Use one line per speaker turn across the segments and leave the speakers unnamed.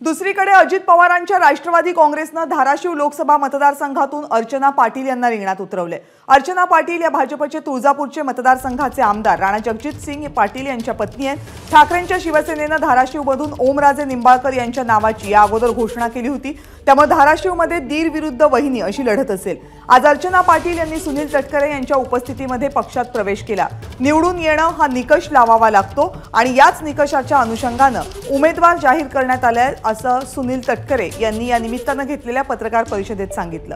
दुसरीकडे अजित पवारांच्या राष्ट्रवादी काँग्रेसने धाराशिव लोकसभा मतदारसंघातून अर्चना पाटील यांना रिंगणात उतरवले। अर्चना पाटील या भाजपचे तुळजापूरचे मतदारसंघाचे आमदार राणा जगजितसिंह पाटील यांच्या पत्नी आहेत। ठाकरेंच्या शिवसेनेने धाराशिवमधून ओमराजे निंबाळकर यांच्या नावाची या अगोदर घोषणा केली होती, त्यामुळे धाराशिवमध्ये दीर विरुद्ध वहिनी अशी लढत असेल। आज अर्चना पाटील यांनी सुनील तटकरे यांच्या उपस्थितीमध्ये पक्षात प्रवेश केला। निवडून येणं हा निकष लावावा लागतो आणि याच निकषाच्या अनुषंगाने उमेदवार जाहीर करण्यात आले असं सुनील तटकरे यांनी या निमित्ताने घेतलेल्या पत्रकार परिषदेत सांगितलं।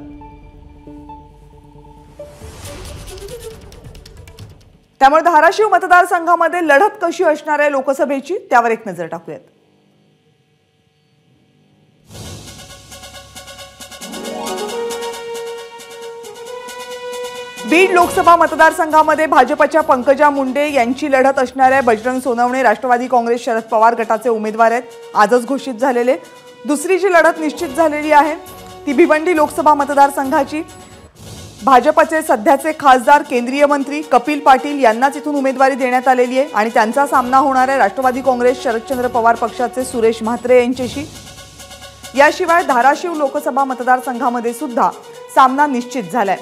त्यामुळे धाराशिव मतदारसंघामध्ये लढत कशी असणार आहे लोकसभेची त्यावर एक नजर टाकूयात। बीड लोकसभा मतदारसंघामध्ये भाजपच्या पंकजा मुंडे यांची लढत असणार आहे। बजरंग सोनवणे राष्ट्रवादी काँग्रेस शरद पवार गटाचे उमेदवार आहेत, आजच घोषित झालेले। दुसरी जी लढत निश्चित झालेली आहे ती भिवंडी लोकसभा मतदारसंघाची। भाजपचे सध्याचे खासदार केंद्रीय मंत्री कपिल पाटील यांनाच इथून उमेदवारी देण्यात आलेली आहे आणि त्यांचा सामना होणार आहे राष्ट्रवादी काँग्रेस शरदचंद्र पवार पक्षाचे सुरेश म्हात्रे यांच्याशी। याशिवाय धाराशिव लोकसभा मतदारसंघामध्ये सुद्धा सामना निश्चित झालाय।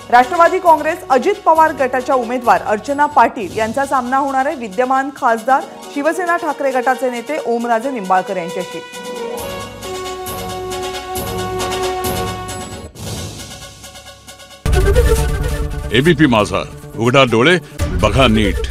राष्ट्रवादी काँग्रेस अजित पवार गटाच्या उमेदवार अर्चना पाटील यांचा सामना होणार आहे विद्यमान खासदार शिवसेना ठाकरे गटाचे नेते ओमराजे निंबाळकर यांच्याशी।
एबीपी माझा, उघडा डोळे बघा नीट।